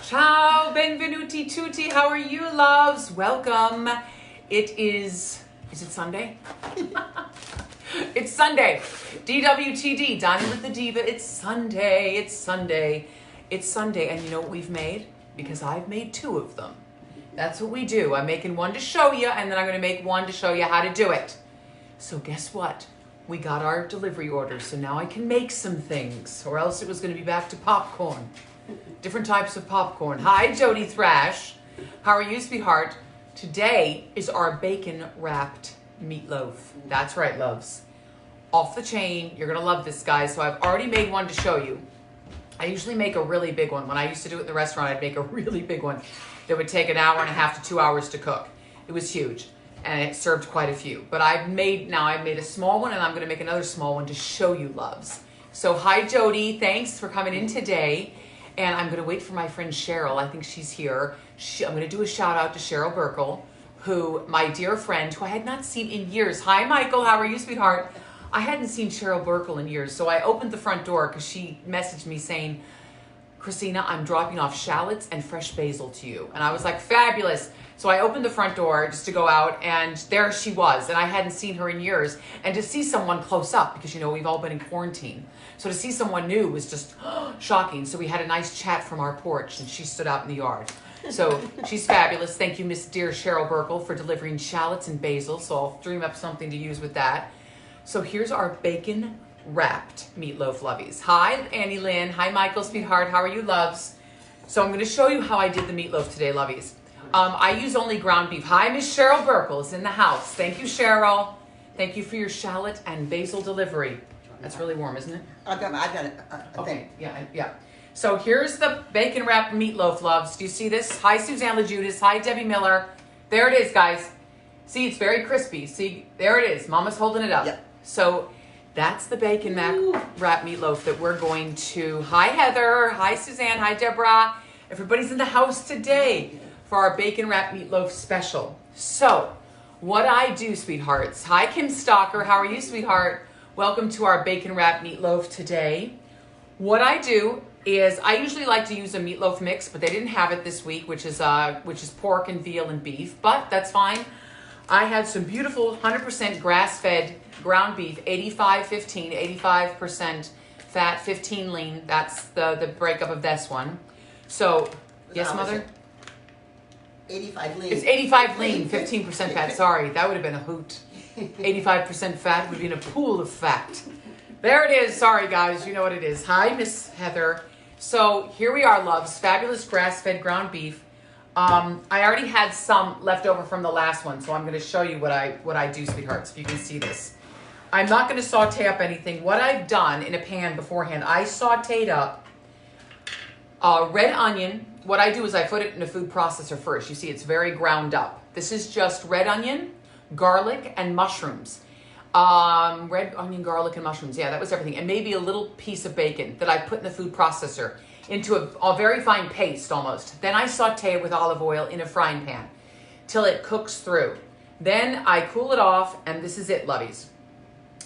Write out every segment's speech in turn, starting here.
Ciao, benvenuti tutti. How are you, loves? Welcome. It is it Sunday? It's Sunday. DWTD, Dining with the Diva. It's Sunday. It's Sunday. It's Sunday. And you know what we've made? Because I've made two of them. That's what we do. I'm making one to show you, and then I'm going to make one to show you how to do it. So guess what? We got our delivery order, so now I can make some things, or else it was going to be back to popcorn. Different types of popcorn. Hi, Jody Thrash. How are you, sweetheart? Today is our bacon-wrapped meatloaf. That's right, loves. Off the chain. You're going to love this, guys. So I've already made one to show you. I usually make a really big one. When I used to do it in the restaurant, I'd make a really big one that would take 1.5 hours to 2 hours to cook. It was huge, and it served quite a few. But I've made a small one, and I'm going to make another small one to show you, loves. So hi, Jody. Thanks for coming in today. And I'm going to wait for my friend Cheryl. I think she's here. I'm going to do a shout out to Cheryl Burkle, who, my dear friend, who I had not seen in years. Hi, Michael. How are you, sweetheart? I hadn't seen Cheryl Burkle in years. So I opened the front door because she messaged me saying, Christina, I'm dropping off shallots and fresh basil to you. And I was like, fabulous. So I opened the front door just to go out, and there she was. And I hadn't seen her in years. And to see someone close up, because, you know, we've all been in quarantine. So to see someone new was just shocking. So we had a nice chat from our porch, and she stood out in the yard. So she's fabulous. Thank you, Miss dear Cheryl Burkle, for delivering shallots and basil. So I'll dream up something to use with that. So here's our bacon-wrapped meatloaf lovies. Hi, Annie Lynn. Hi, Michael, sweetheart. How are you, loves? So I'm going to show you how I did the meatloaf today, lovies. I use only ground beef. Hi, Miss Cheryl Burkle is in the house. Thank you, Cheryl. Thank you for your shallot and basil delivery. That's really warm, isn't it? I got it. Okay, yeah. So here's the bacon-wrapped meatloaf, loves. Do you see this? Hi, Suzanne LaJudas. Hi, Debbie Miller. There it is, guys. See, it's very crispy. See, there it is. Mama's holding it up. Yep. So that's the bacon-wrapped meatloaf that we're going to... Hi, Heather. Hi, Suzanne. Hi, Deborah. Everybody's in the house today for our bacon-wrapped meatloaf special. So what I do, sweethearts... Hi, Kim Stalker. How are you, sweetheart? Welcome to our bacon-wrapped meatloaf today. What I do is I usually like to use a meatloaf mix, but they didn't have it this week, which is pork and veal and beef, but that's fine. I had some beautiful 100% grass-fed ground beef, 85% fat, 15 lean. That's the breakup of this one. So, yes, Mother? 85 lean. It's 85 lean, 15% fat. Sorry, that would have been a hoot. 85% fat would be in a pool of fat. There it is. Sorry, guys. You know what it is. Hi, Miss Heather. So here we are, loves. Fabulous grass-fed ground beef. I already had some left over from the last one, so I'm going to show you what I do, sweethearts, if you can see this. I'm not going to saute up anything. What I've done in a pan beforehand, I sauteed up red onion. What I do is I put it in a food processor first. You see, it's very ground up. This is just red onion, garlic, and mushrooms. Red onion, garlic, and mushrooms. Yeah, that was everything. And maybe a little piece of bacon that I put in the food processor into a very fine paste almost. Then I saute it with olive oil in a frying pan till it cooks through. Then I cool it off, and this is it, lovies.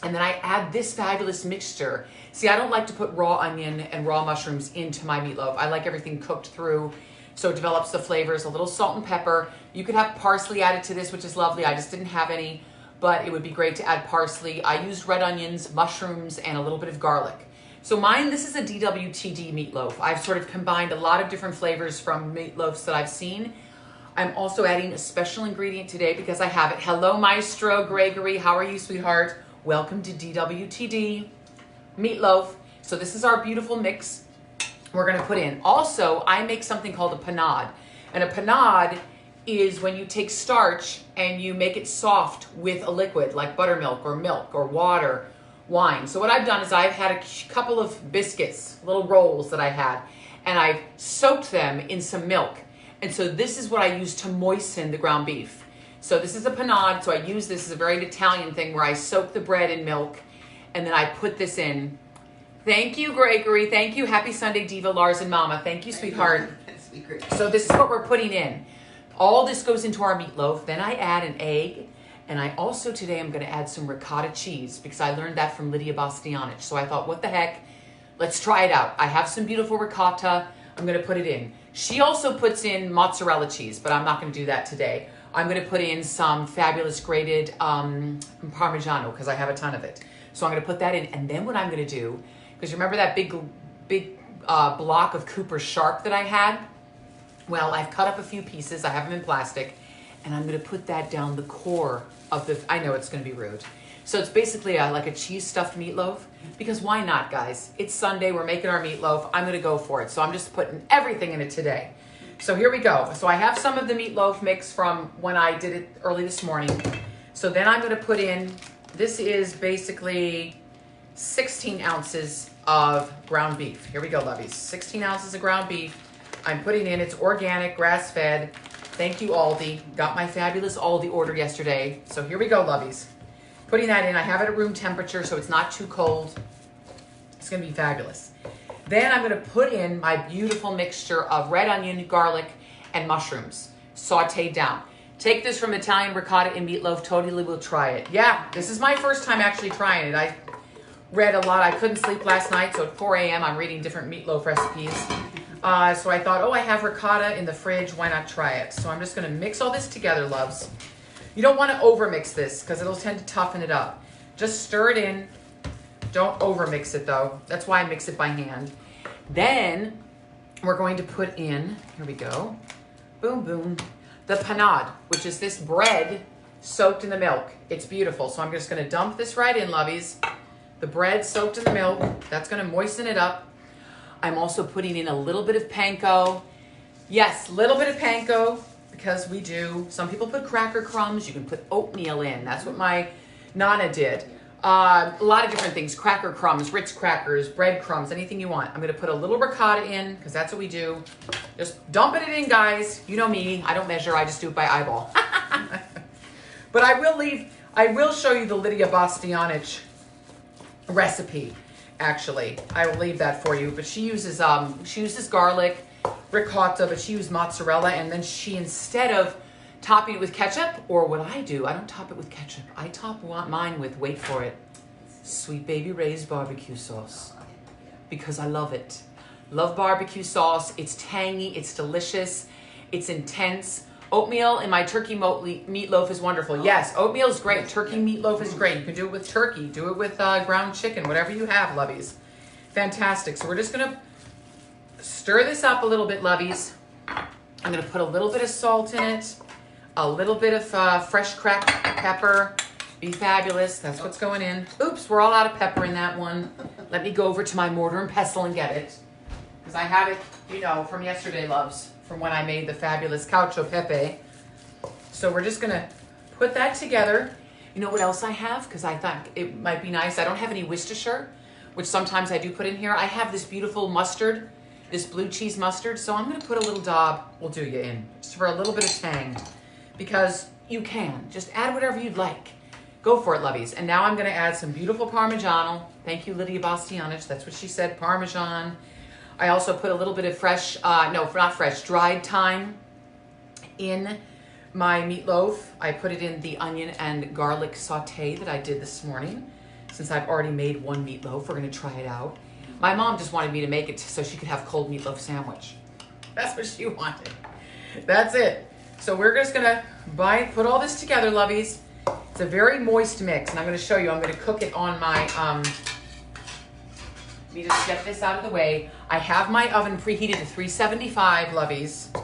And then I add this fabulous mixture. See, I don't like to put raw onion and raw mushrooms into my meatloaf. I like everything cooked through so it develops the flavors, a little salt and pepper. You could have parsley added to this, which is lovely. I just didn't have any, but it would be great to add parsley. I used red onions, mushrooms, and a little bit of garlic. So mine, this is a DWTD meatloaf. I've sort of combined a lot of different flavors from meatloafs that I've seen. I'm also adding a special ingredient today because I have it. Hello, Maestro Gregory. How are you, sweetheart? Welcome to DWTD meatloaf. So this is our beautiful mix we're going to put in. Also, I make something called a panade. And a panade is when you take starch and you make it soft with a liquid like buttermilk or water, wine. So what I've done is I've had a couple of biscuits, little rolls that I had, and I've soaked them in some milk. And so this is what I use to moisten the ground beef. So this is a panade. So I use this as a very Italian thing where I soak the bread in milk and then I put this in. Thank you, Gregory. Thank you. Happy Sunday, Diva, Lars, and Mama. Thank you, sweetheart. So this is what we're putting in. All this goes into our meatloaf. Then I add an egg. And I also today I'm going to add some ricotta cheese because I learned that from Lydia Bastianich. So I thought, what the heck? Let's try it out. I have some beautiful ricotta. I'm going to put it in. She also puts in mozzarella cheese, but I'm not going to do that today. I'm going to put in some fabulous grated Parmigiano because I have a ton of it. So I'm going to put that in. And then what I'm going to do, because remember that big block of Cooper Sharp that I had? Well, I've cut up a few pieces. I have them in plastic. And I'm going to put that down the core of the, I know it's going to be rude. So it's basically like a cheese stuffed meatloaf. Because why not, guys? It's Sunday. We're making our meatloaf. I'm going to go for it. So I'm just putting everything in it today. So here we go. So I have some of the meatloaf mix from when I did it early this morning. So then I'm going to put in, this is basically 16 ounces of ground beef. Here we go, lovies. 16 ounces of ground beef. I'm putting in, it's organic, grass-fed. Thank you, Aldi. Got my fabulous Aldi order yesterday. So here we go, lovies. Putting that in. I have it at room temperature, so it's not too cold. It's going to be fabulous. Then I'm going to put in my beautiful mixture of red onion, garlic, and mushrooms, sauteed down. Take this from Italian ricotta and meatloaf. Totally will try it. Yeah, this is my first time actually trying it. I read a lot. I couldn't sleep last night, so at 4 a.m. I'm reading different meatloaf recipes. So I thought, oh, I have ricotta in the fridge. Why not try it? So I'm just going to mix all this together, loves. You don't want to overmix this because it'll tend to toughen it up. Just stir it in. Don't overmix it though. That's why I mix it by hand. Then we're going to put in, here we go, boom, boom, the panade, which is this bread soaked in the milk. It's beautiful. So I'm just going to dump this right in, lovies. The bread soaked in the milk. That's going to moisten it up. I'm also putting in a little bit of panko. Yes, a little bit of panko because we do. Some people put cracker crumbs. You can put oatmeal in. That's what my Nana did. A lot of different things. Cracker crumbs, Ritz crackers, bread crumbs, anything you want. I'm going to put a little ricotta in because that's what we do. Just dumping it in, guys. You know me. I don't measure. I just do it by eyeball. But I will show you the Lydia Bastianich recipe. Actually, I will leave that for you. But she uses garlic, ricotta, but she used mozzarella, and then she, instead of topping it with ketchup, or what I do, I don't top it with ketchup. I top mine with, wait for it, Sweet Baby Ray's barbecue sauce. Because I love it. Love barbecue sauce. It's tangy, it's delicious, it's intense. Oatmeal in my turkey meatloaf is wonderful. Yes, oatmeal is great. Turkey meatloaf is great. You can do it with turkey. Do it with ground chicken, whatever you have, lovies. Fantastic. So we're just going to stir this up a little bit, lovies. I'm going to put a little bit of salt in it. A little bit of fresh cracked pepper. Be fabulous. That's what's going in. Oops, we're all out of pepper in that one. Let me go over to my mortar and pestle and get it. Because I have it, you know, from yesterday, loves. From when I made the fabulous cacio pepe. So we're just going to put that together. You know what else I have? Because I thought it might be nice. I don't have any Worcestershire, which sometimes I do put in here. I have this beautiful mustard, this blue cheese mustard. So I'm going to put a little daub, we'll do you in, just for a little bit of tang. Because you can. Just add whatever you'd like. Go for it, lovies. And now I'm going to add some beautiful Parmigiano. Thank you, Lydia Bastianich. That's what she said, Parmesan. I also put a little bit of fresh, no, not fresh, dried thyme in my meatloaf. I put it in the onion and garlic saute that I did this morning. Since I've already made one meatloaf, we're going to try it out. My mom just wanted me to make it so she could have cold meatloaf sandwich. That's what she wanted. That's it. So we're just going to put all this together, lovies. It's a very moist mix, and I'm going to show you. I'm going to cook it on my, let me just get this out of the way. I have my oven preheated to 375, lovies.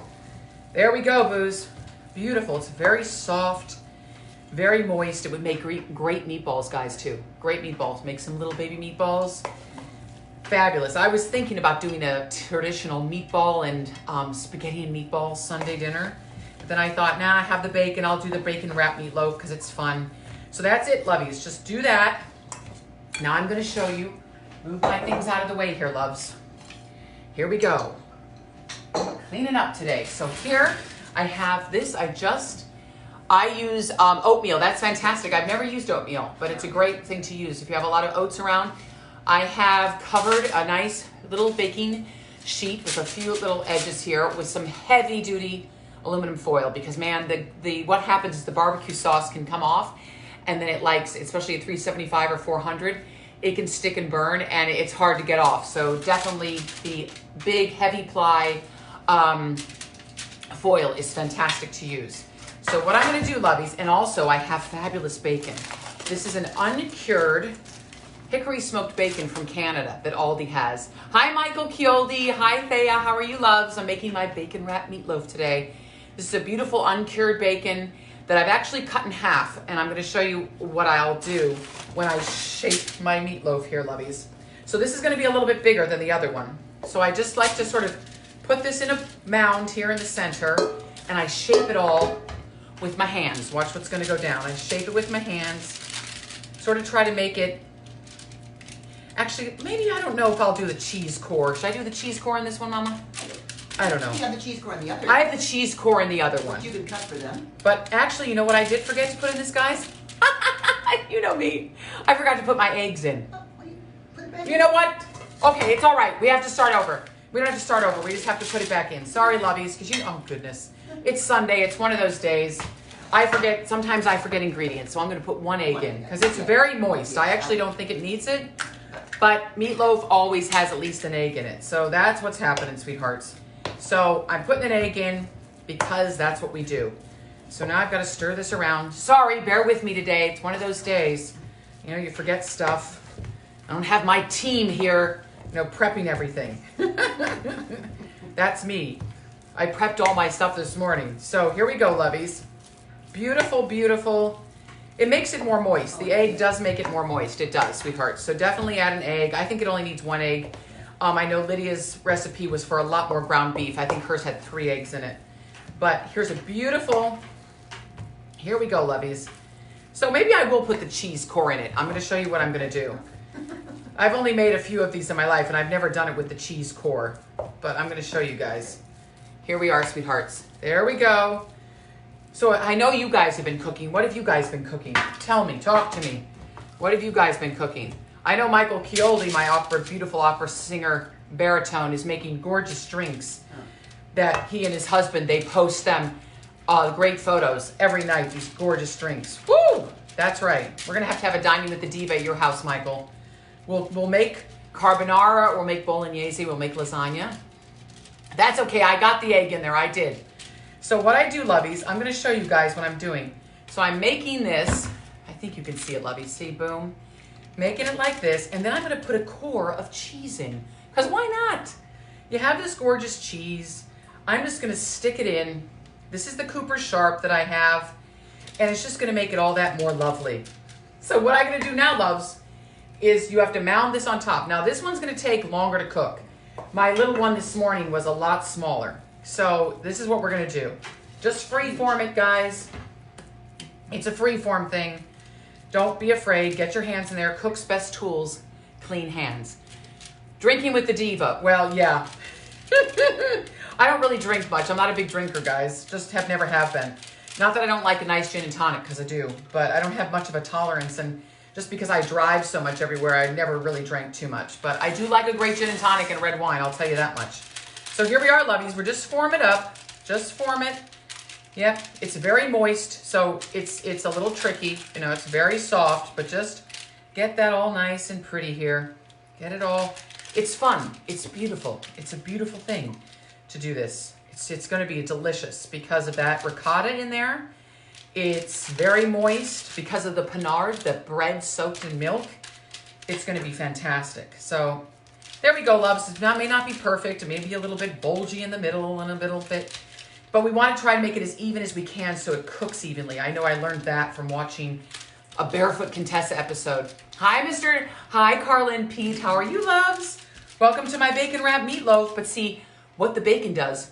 There we go, booze. Beautiful. It's very soft, very moist. It would make great meatballs, guys, too. Great meatballs. Make some little baby meatballs. Fabulous. I was thinking about doing a traditional meatball and spaghetti and meatballs Sunday dinner. But then I thought, nah, I have the bacon. I'll do the bacon wrap meatloaf because it's fun. So that's it, lovies. Just do that. Now I'm going to show you. Move my things out of the way here, loves. Here we go. Cleaning up today. So here I have this. I use oatmeal. That's fantastic. I've never used oatmeal, but it's a great thing to use if you have a lot of oats around. I have covered a nice little baking sheet with a few little edges here with some heavy duty aluminum foil because, man, what happens is the barbecue sauce can come off, and then it likes, especially at 375 or 400, it can stick and burn, and it's hard to get off. So definitely the big heavy ply foil is fantastic to use. So what I'm gonna do, lovies, and also I have fabulous bacon. This is an uncured hickory smoked bacon from Canada that Aldi has. Hi, Michael Chioldi. Hi, Thea. How are you, loves? I'm making my bacon wrap meatloaf today. This is a beautiful uncured bacon that I've actually cut in half, and I'm going to show you what I'll do when I shape my meatloaf here, lovies. So this is going to be a little bit bigger than the other one. So I just like to sort of put this in a mound here in the center, and I shape it all with my hands. Watch what's going to go down. I shape it with my hands, sort of try to make it. Actually, maybe I don't know if I'll do the cheese core. Should I do the cheese core in this one, Mama? I don't know. You have the cheese core in the other. I have the cheese core in the other one. You can cut for them. But actually, you know what I did forget to put in this, guys? You know me. I forgot to put my eggs in. Oh, put it back You know what? Okay, it's all right. We have to start over. We don't have to start over. We just have to put it back in. Sorry, lovies, because oh goodness. It's Sunday. It's one of those days. I forget, sometimes I forget ingredients, so I'm going to put one egg in because it's very moist. I actually don't think it needs it, but meatloaf always has at least an egg in it. So that's what's happening, sweethearts. So I'm putting an egg in because that's what we do. So now I've got to stir this around. Sorry, bear with me today. It's one of those days. You know, you forget stuff. I don't have my team here, you know, prepping everything. That's me. I prepped all my stuff this morning. So here we go, lovies. Beautiful, beautiful. It makes it more moist. The egg does make it more moist. It does, sweethearts. So definitely add an egg. I think it only needs one egg. I know Lydia's recipe was for a lot more ground beef. I think hers had 3 eggs in it. But here's a beautiful, here we go, lovies. So maybe I will put the cheese core in it. I'm going to show you what I'm going to do. I've only made a few of these in my life, and I've never done it with the cheese core. But I'm going to show you guys. Here we are, sweethearts. There we go. So I know you guys have been cooking. What have you guys been cooking? Tell me, talk to me. What have you guys been cooking? I know Michael Chioldi, my beautiful opera singer baritone, is making gorgeous drinks that he and his husband, they post them great photos every night, these gorgeous drinks. Woo! That's right. We're going to have a dining with the diva at your house, Michael. We'll make carbonara, we'll make bolognese, we'll make lasagna. That's okay. I got the egg in there. I did. So what I do, lovies, I'm going to show you guys what I'm doing. So I'm making this. I think you can see it, lovies. See, boom. Making it like this. And then I'm going to put a core of cheese in. Because why not? You have this gorgeous cheese. I'm just going to stick it in. This is the Cooper Sharp that I have. And it's just going to make it all that more lovely. So what I'm going to do now, loves, is you have to mound this on top. Now, this one's going to take longer to cook. My little one this morning was a lot smaller. So this is what we're going to do. Just freeform it, guys. It's a freeform thing. Don't be afraid. Get your hands in there. Cook's best tools, clean hands. Drinking with the diva. Well, yeah. I don't really drink much. I'm not a big drinker, guys. Just never have been. Not that I don't like a nice gin and tonic, because I do. But I don't have much of a tolerance. And just because I drive so much everywhere, I never really drank too much. But I do like a great gin and tonic and red wine. I'll tell you that much. So here we are, lovies. We're just form it up. Just form it. Yep, it's very moist, so it's a little tricky. You know, it's very soft, but just get that all nice and pretty here. Get it all. It's fun. It's beautiful. It's a beautiful thing to do this. It's going to be delicious because of that ricotta in there. It's very moist because of the panard, the bread soaked in milk. It's going to be fantastic. So there we go, loves. It may not be perfect. It may be a little bit bulgy in the middle and a little bit, but we want to try to make it as even as we can so it cooks evenly. I know I learned that from watching a Barefoot Contessa episode. Hi, Carlin Pete. How are you, loves? Welcome to my bacon wrap meatloaf. But see, what the bacon does,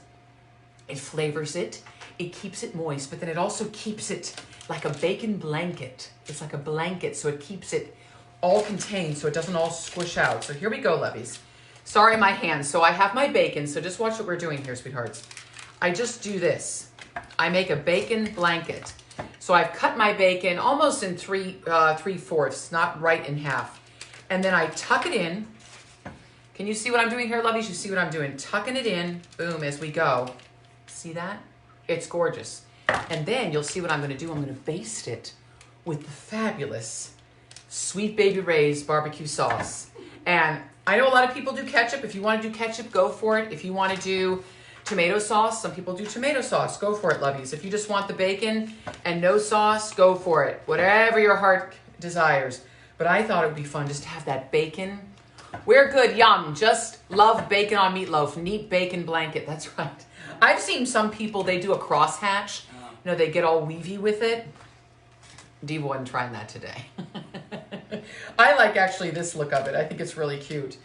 it flavors it. It keeps it moist, but then it also keeps it like a bacon blanket. It's like a blanket, so it keeps it all contained so it doesn't all squish out. So here we go, lovies. Sorry, my hands. So I have my bacon, so just watch what we're doing here, sweethearts. I just do this. I make a bacon blanket. So I've cut my bacon almost in three-fourths, not right in half. And then I tuck it in. Can you see what I'm doing here, lovies? You see what I'm doing? Tucking it in, boom, as we go. See that? It's gorgeous. And then you'll see what I'm going to do. I'm going to baste it with the fabulous Sweet Baby Ray's barbecue sauce. And I know a lot of people do ketchup. If you want to do ketchup, go for it. If you want to do tomato sauce, some people do tomato sauce. Go for it, lovies. If you just want the bacon and no sauce, go for it. Whatever your heart desires. But I thought it would be fun just to have that bacon. We're good, yum. Just love bacon on meatloaf. Neat bacon blanket, that's right. I've seen some people, they do a crosshatch. You know, they get all weavy with it. Diva wasn't trying that today. I like actually this look of it. I think it's really cute.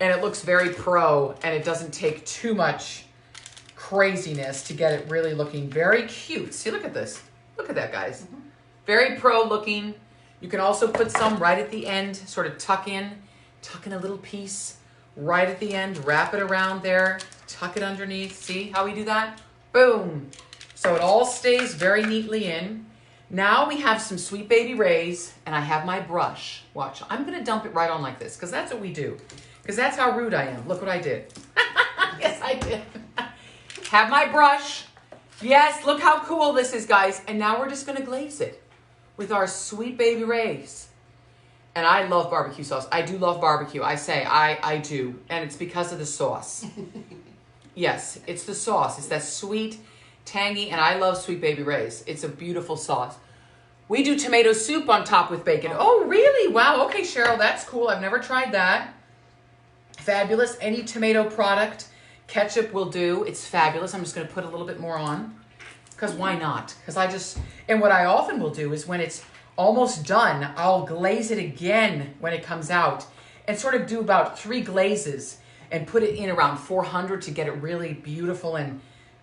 And it looks very pro, and it doesn't take too much craziness to get it really looking very cute. See, look at this. Look at that, guys. Very pro looking. You can also put some right at the end, sort of tuck in a little piece right at the end, wrap it around there, tuck it underneath. See how we do that? Boom. So it all stays very neatly in. Now we have some Sweet Baby Ray's, and I have my brush. Watch, I'm gonna dump it right on like this, because that's what we do. Because that's how rude I am. Look what I did. Yes, I did. Have my brush. Yes, look how cool this is, guys. And now we're just gonna glaze it with our Sweet Baby Ray's. And I love barbecue sauce. I do love barbecue. I do. And it's because of the sauce. Yes, it's the sauce. It's that sweet, tangy, and I love Sweet Baby Ray's. It's a beautiful sauce. We do tomato soup on top with bacon. Oh, really? Wow. Okay, Cheryl, that's cool. I've never tried that. Fabulous. Any tomato product, ketchup will do. It's fabulous. I'm just going to put a little bit more on. Because why not? And what I often will do is when it's almost done, I'll glaze it again when it comes out and sort of do about 3 glazes and put it in around 400 to get it really beautiful and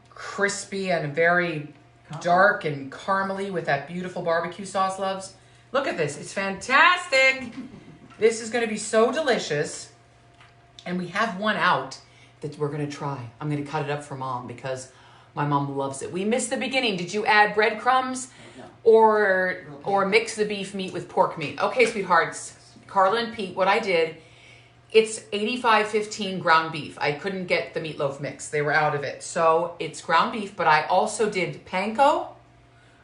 crispy and very dark and caramely with that beautiful barbecue sauce, loves. Look at this. It's fantastic. This is going to be so delicious. And we have one out that we're going to try. I'm going to cut it up for Mom because my mom loves it. We missed the beginning. Did you add breadcrumbs? No. Or mix the beef meat with pork meat? Okay, sweethearts. Carla and Pete, what I did, it's 85-15 ground beef. I couldn't get the meatloaf mix. They were out of it. So it's ground beef, but I also did panko,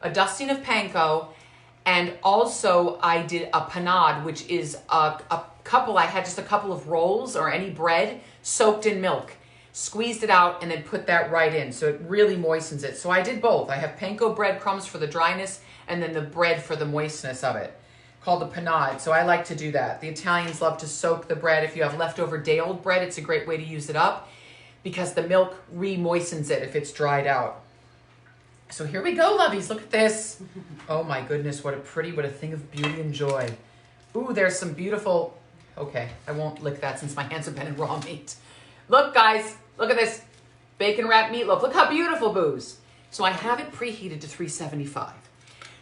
a dusting of panko, and also I did a panade, which is I had just a couple of rolls or any bread soaked in milk. Squeezed it out and then put that right in. So it really moistens it. So I did both. I have panko breadcrumbs for the dryness and then the bread for the moistness of it, called the panade. So I like to do that. The Italians love to soak the bread. If you have leftover day-old bread, it's a great way to use it up because the milk re-moistens it if it's dried out. So here we go, lovies. Look at this. Oh my goodness, what a thing of beauty and joy. Ooh, there's some beautiful, okay, I won't lick that since my hands have been in raw meat. Look, guys, look at this bacon wrapped meatloaf. Look how beautiful, booze. So I have it preheated to 375.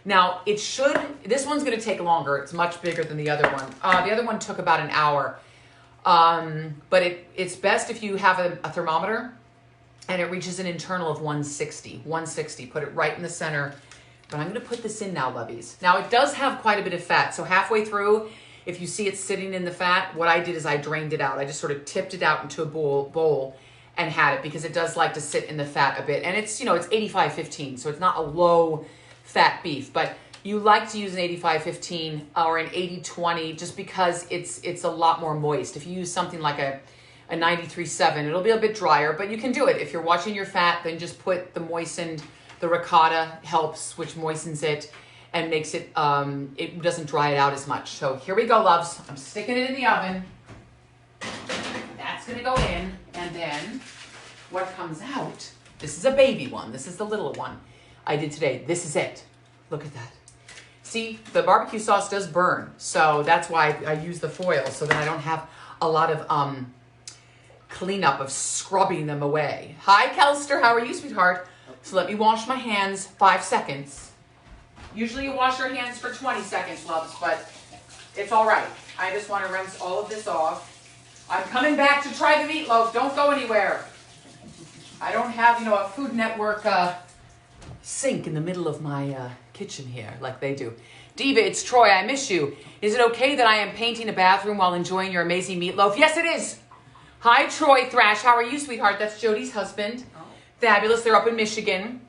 Now, this one's going to take longer. It's much bigger than the other one. The other one took about an hour. But it's best if you have a thermometer and it reaches an internal of 160. 160, put it right in the center. But I'm going to put this in now, lovies. Now, it does have quite a bit of fat. So halfway through, if you see it sitting in the fat, what I did is I drained it out. I just sort of tipped it out into a bowl and had it because it does like to sit in the fat a bit. And it's, it's 85-15, so it's not a low fat beef, but you like to use an 85-15 or an 80-20 just because it's a lot more moist. If you use something like a 93.7, it'll be a bit drier, but you can do it. If you're watching your fat, then just put the ricotta helps, which moistens it and makes it, it doesn't dry it out as much. So here we go, loves. I'm sticking it in the oven. That's gonna go in, and then what comes out, this is a baby one. This is the little one I did today. This is it. Look at that. See, the barbecue sauce does burn, so that's why I use the foil, so that I don't have a lot of cleanup of scrubbing them away. Hi, Kelster. How are you, sweetheart? So let me wash my hands 5 seconds. Usually you wash your hands for 20 seconds, loves, but it's all right. I just want to rinse all of this off. I'm coming back to try the meatloaf. Don't go anywhere. I don't have, a Food Network sink in the middle of my kitchen here like they do. Diva, it's Troy. I miss you. Is it okay that I am painting a bathroom while enjoying your amazing meatloaf? Yes, it is. Hi, Troy Thrash. How are you, sweetheart? That's Jody's husband. Fabulous. They're up in Michigan,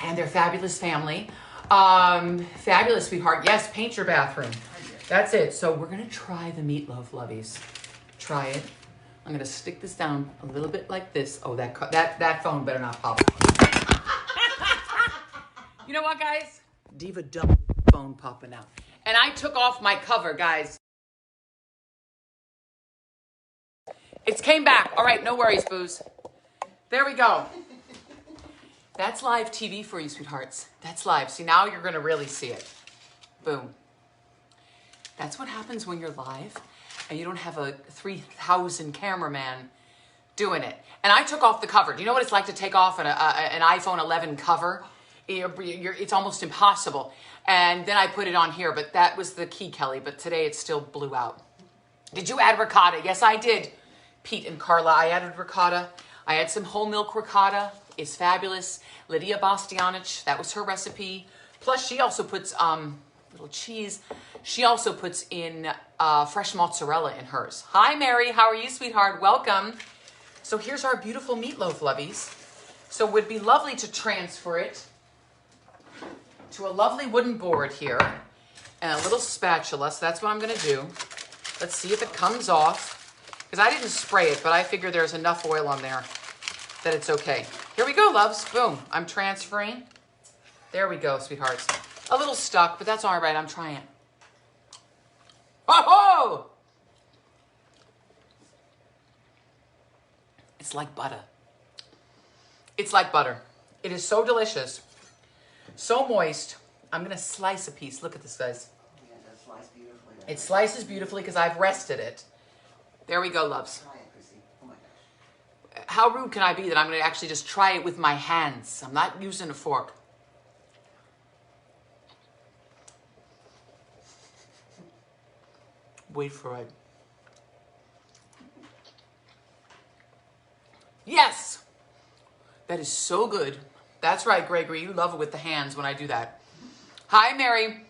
and they're fabulous family. Fabulous, sweetheart. Yes, paint your bathroom. That's it. So we're gonna try the meatloaf, lovies. Try it. I'm gonna stick this down a little bit like this. Oh, that phone better not pop. You know what, guys? Diva double phone popping out. And I took off my cover, guys. It came back. All right, no worries, booze. There we go. That's live TV for you, sweethearts. That's live. See, now you're gonna really see it. Boom. That's what happens when you're live and you don't have a 3,000 cameraman doing it. And I took off the cover. Do you know what it's like to take off an iPhone 11 cover? It's almost impossible. And then I put it on here, but that was the key, Kelly. But today it still blew out. Did you add ricotta? Yes, I did. Pete and Carla, I added ricotta. I had some whole milk ricotta. It's fabulous. Lydia Bastianich, that was her recipe. Plus, she also puts little cheese. She also puts in fresh mozzarella in hers. Hi, Mary. How are you, sweetheart? Welcome. So here's our beautiful meatloaf, lovies. So it would be lovely to transfer it to a lovely wooden board here and a little spatula. So that's what I'm going to do. Let's see if it comes off. Because I didn't spray it, but I figure there's enough oil on there that it's okay. Here we go, loves. Boom. I'm transferring. There we go, sweethearts. A little stuck, but that's all right. I'm trying. Oh! It's like butter. It's like butter. It is so delicious. So moist. I'm going to slice a piece. Look at this, guys. Yeah, it does slice beautifully. It slices beautifully because I've rested it. There we go, loves. Try it, Chrissy. Oh my gosh. How rude can I be that I'm going to actually just try it with my hands? I'm not using a fork. Wait for it. Yes! That is so good. That's right, Gregory. You love it with the hands when I do that. Hi, Mary.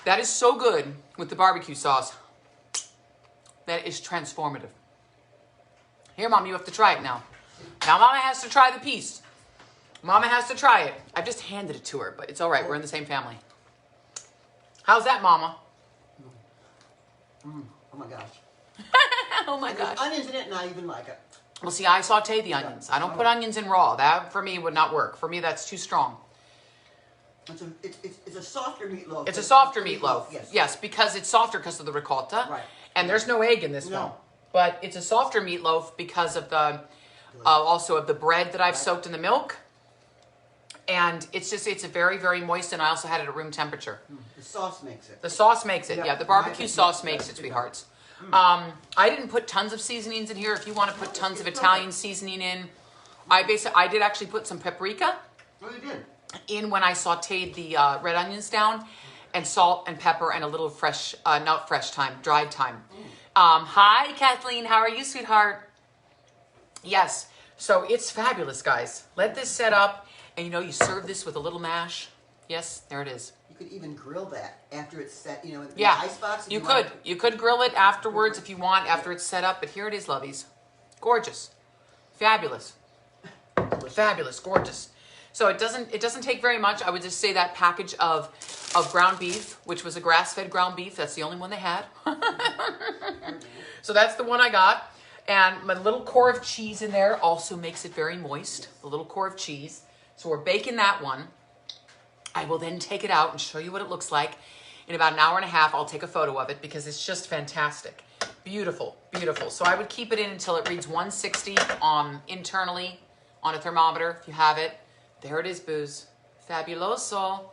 That is so good with the barbecue sauce. That is transformative. Here, Mom, you have to try it now. Now, Mama has to try the piece. Mama has to try it. I've just handed it to her, but it's all right. We're in the same family. How's that, Mama? Oh my gosh. Oh, my And gosh. there's onions in it, and I even like it. Well, see, I saute the onions. I don't put onions in raw. That, for me, would not work. For me, that's too strong. It's a softer meatloaf. It's a softer meatloaf. Yes. Yes, because it's softer because of the ricotta. Right. And there's no egg in this No. one. But it's a softer meatloaf because of the, also of the bread that I've soaked in the milk. And it's a very, very moist, and I also had it at room temperature. The sauce makes it. The sauce makes it. Yeah. Yeah, the barbecue Nice. sauce Yeah. makes it, sweethearts. I didn't put tons of seasonings in here. If you want to put tons of Italian seasoning in, I did actually put some paprika Oh, you did? in when I sauteed the red onions down, and salt and pepper and a little fresh, not fresh thyme, dried thyme. Hi, Kathleen. How are you, sweetheart? Yes. So it's fabulous, guys. Let this set up, and you serve this with a little mash. Yes, there it is. You could even grill that after it's set, in the Yeah, icebox. if you want could. You could grill it afterwards if you want, after it's set up. But here it is, lovies. Gorgeous. Fabulous. Fabulous. Gorgeous. So it doesn't take very much. I would just say that package of ground beef, which was a grass-fed ground beef. That's the only one they had. So that's the one I got. And my little core of cheese in there also makes it very moist. The little core of cheese. So we're baking that one. I will then take it out and show you what it looks like. In about an hour and a half, I'll take a photo of it because it's just fantastic. Beautiful, beautiful. So I would keep it in until it reads 160 internally on a thermometer if you have it. There it is, booze. Fabuloso.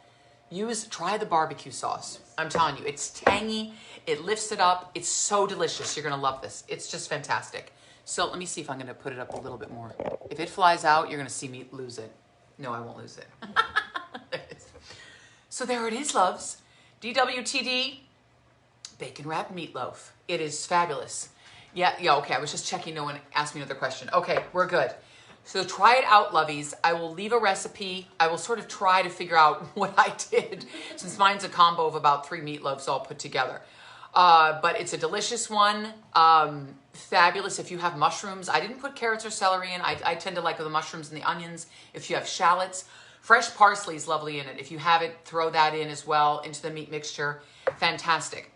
Try the barbecue sauce. I'm telling you, it's tangy. It lifts it up. It's so delicious. You're going to love this. It's just fantastic. So let me see if I'm going to put it up a little bit more. If it flies out, you're going to see me lose it. No, I won't lose it. There it is. So there it is, loves. DWTD, bacon wrapped meatloaf. It is fabulous. Yeah, okay. I was just checking. No one asked me another question. Okay, we're good. So try it out, lovies. I will leave a recipe. I will sort of try to figure out what I did, since mine's a combo of about 3 meatloaves all put together. But it's a delicious one. Fabulous if you have mushrooms. I didn't put carrots or celery in. I tend to like the mushrooms and the onions. If you have shallots, fresh parsley is lovely in it. If you have it, throw that in as well into the meat mixture. Fantastic.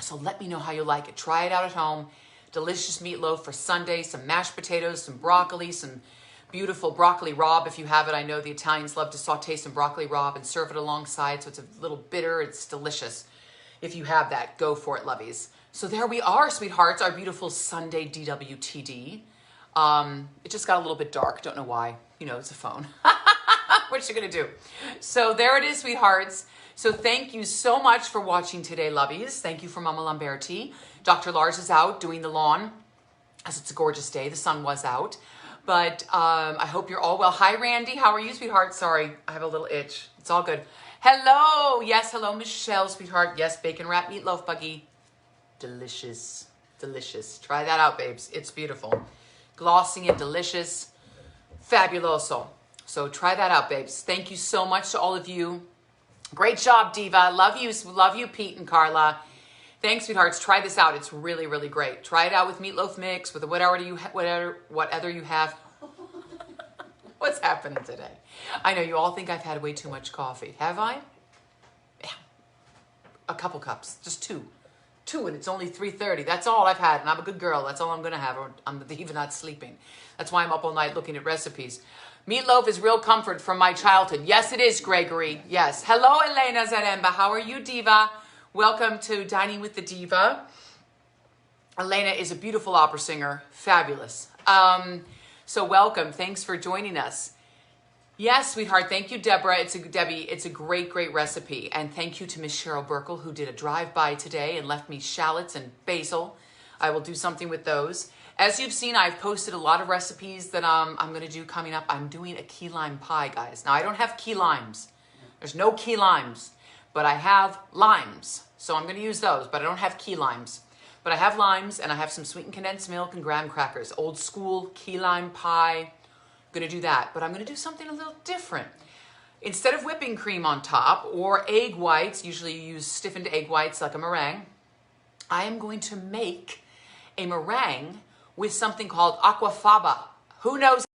So let me know how you like it. Try it out at home. Delicious meatloaf for Sunday, some mashed potatoes, some broccoli, some beautiful broccoli rabe if you have it. I know the Italians love to saute some broccoli rabe and serve it alongside, so it's a little bitter. It's delicious. If you have that, go for it, lovies. So there we are, sweethearts, our beautiful Sunday DWTD. It just got a little bit dark. Don't know why. You know, it's a phone. What you gonna do? So there it is, sweethearts. So thank you so much for watching today, lovies. Thank you for Mama Lamberti. Dr. Lars is out doing the lawn, as it's a gorgeous day. The sun was out. But I hope you're all well. Hi, Randy. How are you, sweetheart? Sorry, I have a little itch. It's all good. Hello. Yes, hello, Michelle, sweetheart. Yes, bacon wrap meatloaf, Buggy. Delicious. Delicious. Try that out, babes. It's beautiful. Glossy and delicious. Fabuloso. So try that out, babes. Thank you so much to all of you. Great job, Diva. Love you, Pete and Carla. Thanks, sweethearts. Try this out. It's really, really great. Try it out with meatloaf mix, with whatever you have. What's happening today? I know you all think I've had way too much coffee. Have I? Yeah. A couple cups. Just two. Two, and it's only 3:30. That's all I've had, and I'm a good girl. That's all I'm going to have, or I'm even not sleeping. That's why I'm up all night looking at recipes. Meatloaf is real comfort from my childhood. Yes, it is, Gregory. Yes. Hello, Elena Zaremba. How are you, Diva? Welcome to Dining with the Diva. Elena is a beautiful opera singer. Fabulous. So welcome. Thanks for joining us. Yes, sweetheart. Thank you, Deborah. Debbie. It's a great, great recipe. And thank you to Miss Cheryl Burkle, who did a drive-by today and left me shallots and basil. I will do something with those. As you've seen, I've posted a lot of recipes that I'm going to do coming up. I'm doing a key lime pie, guys. Now, I don't have key limes. There's no key limes. But I have limes, so I'm going to use those, but I don't have key limes. But I have limes, and I have some sweetened condensed milk and graham crackers. Old school key lime pie. I'm going to do that, but I'm going to do something a little different. Instead of whipping cream on top or egg whites, usually you use stiffened egg whites like a meringue, I am going to make a meringue with something called aquafaba. Who knows